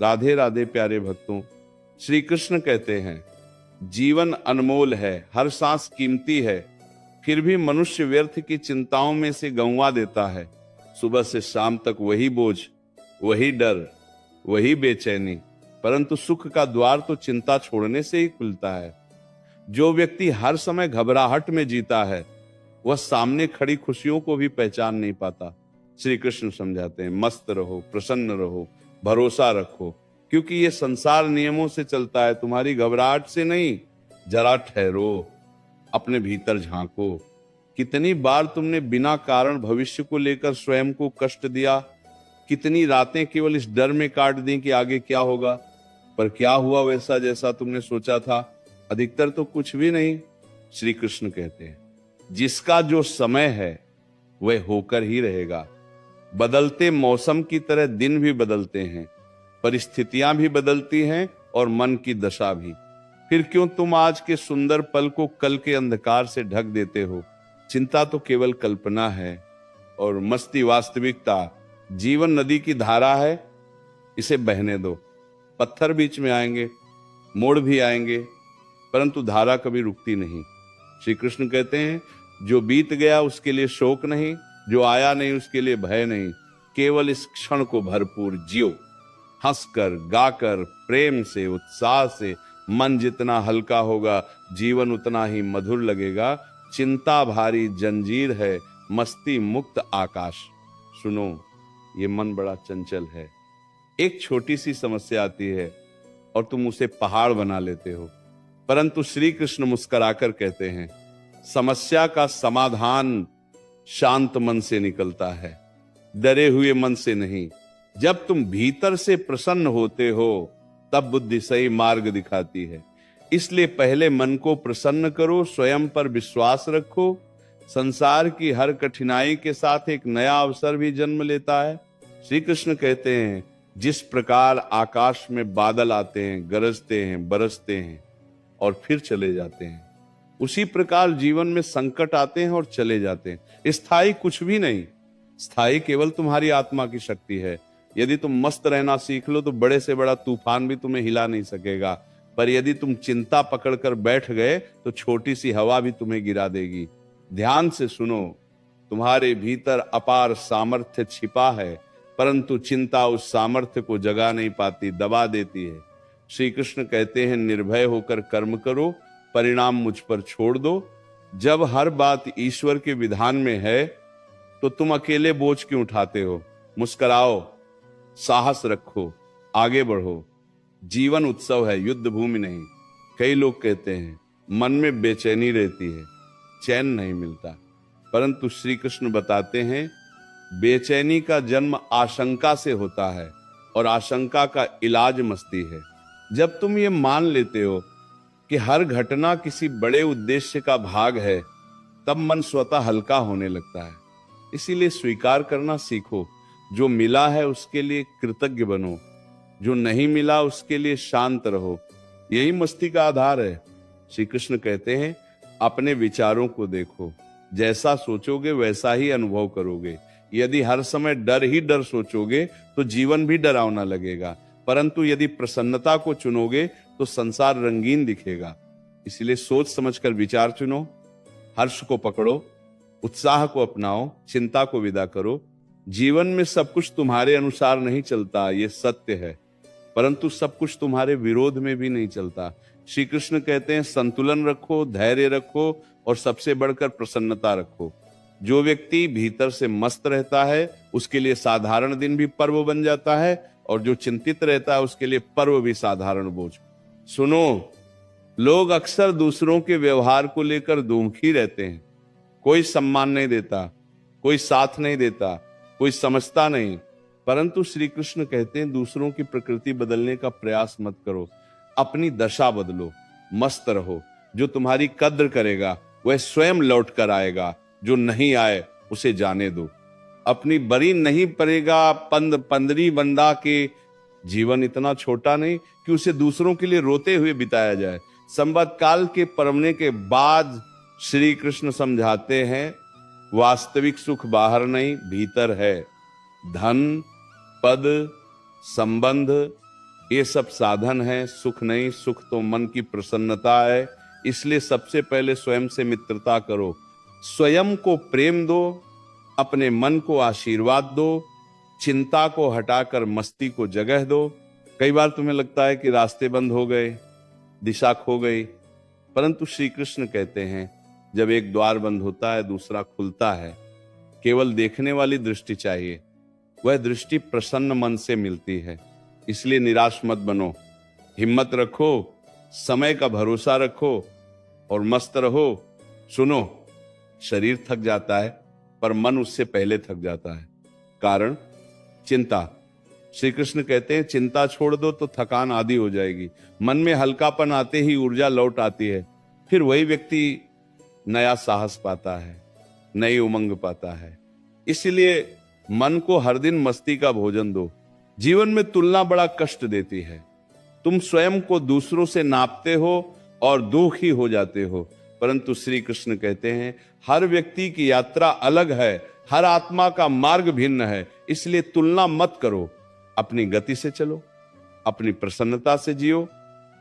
राधे राधे प्यारे भक्तों। श्री कृष्ण कहते हैं जीवन अनमोल है, हर सांस कीमती है, फिर भी मनुष्य व्यर्थ की चिंताओं में से गंवा देता है। सुबह से शाम तक वही बोझ, वही डर, वही बेचैनी, परंतु सुख का द्वार तो चिंता छोड़ने से ही खुलता है। जो व्यक्ति हर समय घबराहट में जीता है वह सामने खड़ी खुशियों को भी पहचान नहीं पाता। श्री कृष्ण समझाते हैं मस्त रहो, प्रसन्न रहो, भरोसा रखो, क्योंकि ये संसार नियमों से चलता है, तुम्हारी घबराहट से नहीं। जरा ठहरो, अपने भीतर झांको। कितनी बार तुमने बिना कारण भविष्य को लेकर स्वयं को कष्ट दिया, कितनी रातें केवल इस डर में काट दी कि आगे क्या होगा, पर क्या हुआ वैसा जैसा तुमने सोचा था? अधिकतर तो कुछ भी नहीं। श्री कृष्ण कहते हैं जिसका जो समय है वह होकर ही रहेगा। बदलते मौसम की तरह दिन भी बदलते हैं, परिस्थितियां भी बदलती हैं और मन की दशा भी। फिर क्यों तुम आज के सुंदर पल को कल के अंधकार से ढक देते हो? चिंता तो केवल कल्पना है और मस्ती वास्तविकता। जीवन नदी की धारा है, इसे बहने दो। पत्थर बीच में आएंगे, मोड़ भी आएंगे, परंतु धारा कभी रुकती नहीं। श्री कृष्ण कहते हैं जो बीत गया उसके लिए शोक नहीं, जो आया नहीं उसके लिए भय नहीं, केवल इस क्षण को भरपूर जियो। हंसकर, गाकर, प्रेम से, उत्साह से मन जितना हल्का होगा जीवन उतना ही मधुर लगेगा। चिंता भारी जंजीर है, मस्ती मुक्त आकाश। सुनो, ये मन बड़ा चंचल है। एक छोटी सी समस्या आती है और तुम उसे पहाड़ बना लेते हो, परंतु श्री कृष्ण मुस्कुराकर कहते हैं समस्या का समाधान शांत मन से निकलता है, डरे हुए मन से नहीं। जब तुम भीतर से प्रसन्न होते हो तब बुद्धि सही मार्ग दिखाती है। इसलिए पहले मन को प्रसन्न करो, स्वयं पर विश्वास रखो। संसार की हर कठिनाई के साथ एक नया अवसर भी जन्म लेता है। श्री कृष्ण कहते हैं जिस प्रकार आकाश में बादल आते हैं, गरजते हैं, बरसते हैं और फिर चले जाते हैं, उसी प्रकार जीवन में संकट आते हैं और चले जाते हैं। स्थायी कुछ भी नहीं, स्थायी केवल तुम्हारी आत्मा की शक्ति है। यदि तुम मस्त रहना सीख लो तो बड़े से बड़ा तूफान भी तुम्हें हिला नहीं सकेगा, पर यदि तुम चिंता पकड़कर बैठ गए तो छोटी सी हवा भी तुम्हें गिरा देगी। ध्यान से सुनो, तुम्हारे भीतर अपार सामर्थ्य छिपा है, परंतु चिंता उस सामर्थ्य को जगा नहीं पाती, दबा देती है। श्री कृष्ण कहते हैं निर्भय होकर कर्म करो, परिणाम मुझ पर छोड़ दो। जब हर बात ईश्वर के विधान में है तो तुम अकेले बोझ क्यों उठाते हो? मुस्कुराओ, साहस रखो, आगे बढ़ो। जीवन उत्सव है, युद्ध भूमि नहीं। कई लोग कहते हैं मन में बेचैनी रहती है, चैन नहीं मिलता, परंतु श्री कृष्ण बताते हैं बेचैनी का जन्म आशंका से होता है और आशंका का इलाज मस्ती है। जब तुम ये मान लेते हो कि हर घटना किसी बड़े उद्देश्य का भाग है, तब मन स्वतः हल्का होने लगता है। इसीलिए स्वीकार करना सीखो। जो मिला है उसके लिए कृतज्ञ बनो, जो नहीं मिला उसके लिए शांत रहो। यही मस्ती का आधार है। श्री कृष्ण कहते हैं अपने विचारों को देखो, जैसा सोचोगे वैसा ही अनुभव करोगे। यदि हर समय डर ही डर सोचोगे तो जीवन भी डरावना लगेगा, परंतु यदि प्रसन्नता को चुनोगे तो संसार रंगीन दिखेगा। इसलिए सोच समझकर विचार चुनो, हर्ष को पकड़ो, उत्साह को अपनाओ, चिंता को विदा करो। जीवन में सब कुछ तुम्हारे अनुसार नहीं चलता, ये सत्य है, परंतु सब कुछ तुम्हारे विरोध में भी नहीं चलता। श्री कृष्ण कहते हैं संतुलन रखो, धैर्य रखो और सबसे बढ़कर प्रसन्नता रखो। जो व्यक्ति भीतर से मस्त रहता है उसके लिए साधारण दिन भी पर्व बन जाता है, और जो चिंतित रहता है उसके लिए पर्व भी साधारण बोझ। सुनो, लोग अक्सर दूसरों के व्यवहार को लेकर दुखी रहते हैं। कोई सम्मान नहीं देता, कोई साथ नहीं देता, कोई समझता नहीं, परंतु श्री कृष्ण कहते हैं दूसरों की प्रकृति बदलने का प्रयास मत करो, अपनी दशा बदलो, मस्त रहो। जो तुम्हारी कद्र करेगा वह स्वयं लौट कर आएगा, जो नहीं आए उसे जाने दो। अपनी बरी नहीं पड़ेगा पंदरी बंदा के। जीवन इतना छोटा नहीं कि उसे दूसरों के लिए रोते हुए बिताया जाए। संवत काल के परमने के बाद श्री कृष्ण समझाते हैं वास्तविक सुख बाहर नहीं भीतर है। धन, पद, संबंध, ये सब साधन है, सुख नहीं। सुख तो मन की प्रसन्नता है। इसलिए सबसे पहले स्वयं से मित्रता करो, स्वयं को प्रेम दो, अपने मन को आशीर्वाद दो, चिंता को हटाकर मस्ती को जगह दो। कई बार तुम्हें लगता है कि रास्ते बंद हो गए, दिशा खो गई, परंतु श्री कृष्ण कहते हैं जब एक द्वार बंद होता है दूसरा खुलता है। केवल देखने वाली दृष्टि चाहिए, वह दृष्टि प्रसन्न मन से मिलती है। इसलिए निराश मत बनो, हिम्मत रखो, समय का भरोसा रखो और मस्त रहो। सुनो, शरीर थक जाता है पर मन उससे पहले थक जाता है। कारण चिंता। श्री कृष्ण कहते हैं चिंता छोड़ दो तो थकान आधी हो जाएगी। मन में हल्कापन आते ही ऊर्जा लौट आती है। फिर वही व्यक्ति नया साहस पाता है, नई उमंग पाता है। इसलिए मन को हर दिन मस्ती का भोजन दो। जीवन में तुलना बड़ा कष्ट देती है। तुम स्वयं को दूसरों से नापते हो और दुखी हो जाते हो, परंतु श्री कृष्ण कहते हैं हर व्यक्ति की यात्रा अलग है, हर आत्मा का मार्ग भिन्न है। इसलिए तुलना मत करो, अपनी गति से चलो, अपनी प्रसन्नता से जियो।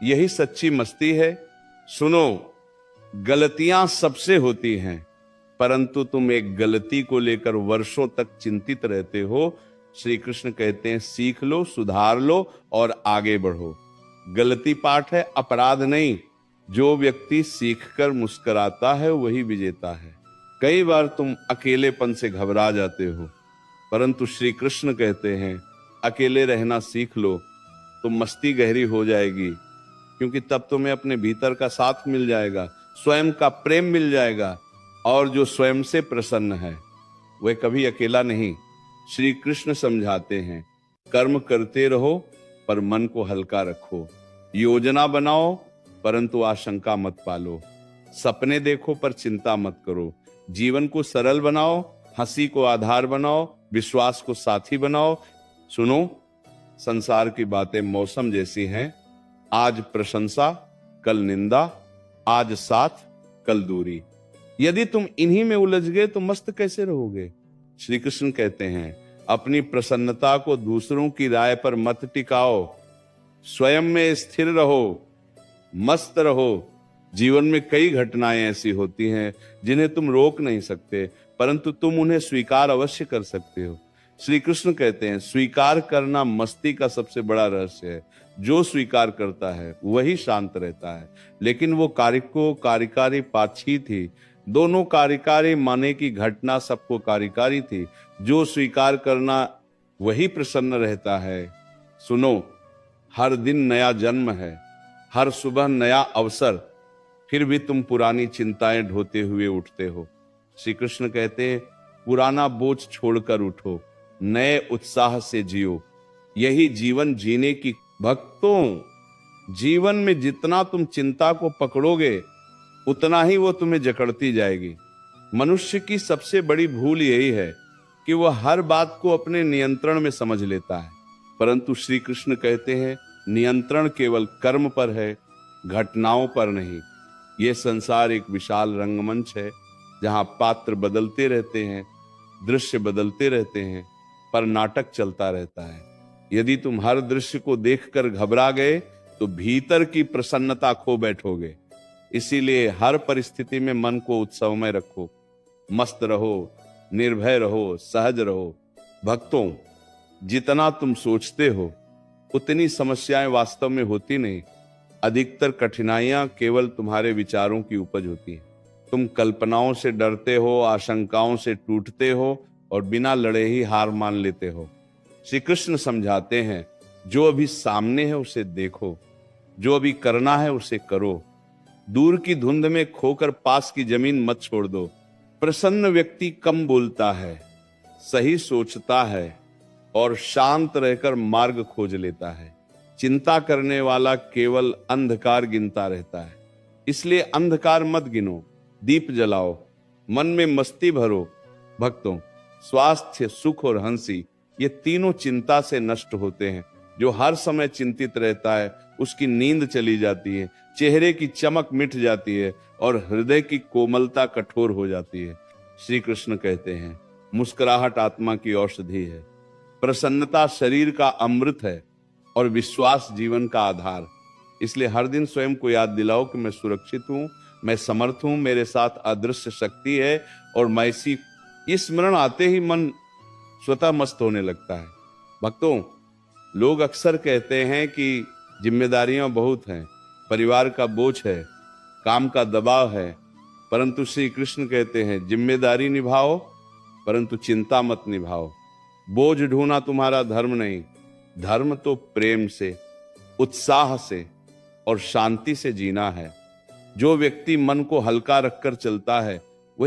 यही सच्ची मस्ती है। सुनो, गलतियां सबसे होती हैं, परंतु तुम एक गलती को लेकर वर्षों तक चिंतित रहते हो। श्री कृष्ण कहते हैं सीख लो, सुधार लो और आगे बढ़ो। गलती पाठ है, अपराध नहीं। जो व्यक्ति सीखकर मुस्कुराता है वही विजेता है। कई बार तुम अकेलेपन से घबरा जाते हो, परंतु श्री कृष्ण कहते हैं अकेले रहना सीख लो तो मस्ती गहरी हो जाएगी, क्योंकि तब तुम्हें अपने भीतर का साथ मिल जाएगा, स्वयं का प्रेम मिल जाएगा। और जो स्वयं से प्रसन्न है वह कभी अकेला नहीं। श्री कृष्ण समझाते हैं कर्म करते रहो पर मन को हल्का रखो, योजना बनाओ परंतु आशंका मत पालो, सपने देखो पर चिंता मत करो, जीवन को सरल बनाओ, हंसी को आधार बनाओ, विश्वास को साथी बनाओ। सुनो, संसार की बातें मौसम जैसी हैं, आज प्रशंसा कल निंदा, आज साथ कल दूरी। यदि तुम इन्हीं में उलझ गए तो मस्त कैसे रहोगे। श्री कृष्ण कहते हैं अपनी प्रसन्नता को दूसरों की राय पर मत टिकाओ, स्वयं में स्थिर रहो, मस्त रहो। जीवन में कई घटनाएं ऐसी होती हैं जिन्हें तुम रोक नहीं सकते, परंतु तुम उन्हें स्वीकार अवश्य कर सकते हो। श्री कृष्ण कहते हैं स्वीकार करना मस्ती का सबसे बड़ा रहस्य है। जो स्वीकार करता है वही शांत रहता है। लेकिन वो कारिको कार्यकारी पाछी थी, दोनों कार्यकारी माने की घटना सबको कार्यकारी थी। जो स्वीकार करना वही प्रसन्न रहता है। सुनो, हर दिन नया जन्म है, हर सुबह नया अवसर, फिर भी तुम पुरानी चिंताएं ढोते हुए उठते हो। श्री कृष्ण कहते हैं पुराना बोझ छोड़कर उठो, नए उत्साह से जियो, यही जीवन जीने की। भक्तों, जीवन में जितना तुम चिंता को पकड़ोगे उतना ही वो तुम्हें जकड़ती जाएगी। मनुष्य की सबसे बड़ी भूल यही है कि वह हर बात को अपने नियंत्रण में समझ लेता है, परंतु श्री कृष्ण कहते हैं नियंत्रण केवल कर्म पर है, घटनाओं पर नहीं। यह संसार एक विशाल रंगमंच है जहां पात्र बदलते रहते हैं, दृश्य बदलते रहते हैं, पर नाटक चलता रहता है। यदि तुम हर दृश्य को देखकर घबरा गए तो भीतर की प्रसन्नता खो बैठोगे। इसीलिए हर परिस्थिति में मन को उत्सवमय रखो, मस्त रहो, निर्भय रहो, सहज रहो। भक्तों, जितना तुम सोचते हो उतनी समस्याएं वास्तव में होती नहीं। अधिकतर कठिनाइयां केवल तुम्हारे विचारों की उपज होती हैं। तुम कल्पनाओं से डरते हो, आशंकाओं से टूटते हो और बिना लड़े ही हार मान लेते हो। श्री कृष्ण समझाते हैं जो अभी सामने है उसे देखो, जो अभी करना है उसे करो। दूर की धुंध में खोकर पास की जमीन मत छोड़ दो। प्रसन्न व्यक्ति कम बोलता है, सही सोचता है और शांत रहकर मार्ग खोज लेता है। चिंता करने वाला केवल अंधकार गिनता रहता है। इसलिए अंधकार मत गिनो, दीप जलाओ, मन में मस्ती भरो। भक्तों, स्वास्थ्य, सुख और हंसी ये तीनों चिंता से नष्ट होते हैं। जो हर समय चिंतित रहता है उसकी नींद चली जाती है, चेहरे की चमक मिट जाती है और हृदय की कोमलता कठोर हो जाती है। श्री कृष्ण कहते हैं मुस्कुराहट आत्मा की औषधि है, प्रसन्नता शरीर का अमृत है। और विश्वास जीवन का आधार। इसलिए हर दिन स्वयं को याद दिलाओ कि मैं सुरक्षित हूं, मैं समर्थ हूं, मेरे साथ अदृश्य शक्ति है और मैं इसी स्मरण आते ही मन स्वतः मस्त होने लगता है। भक्तों, लोग अक्सर कहते हैं कि जिम्मेदारियां बहुत हैं, परिवार का बोझ है, काम का दबाव है, परंतु श्री कृष्ण कहते हैं जिम्मेदारी निभाओ परंतु चिंता मत निभाओ। बोझ ढूंढना तुम्हारा धर्म नहीं, धर्म तो प्रेम से, उत्साह से और शांति से जीना है। जो व्यक्ति मन को हल्का रखकर चलता है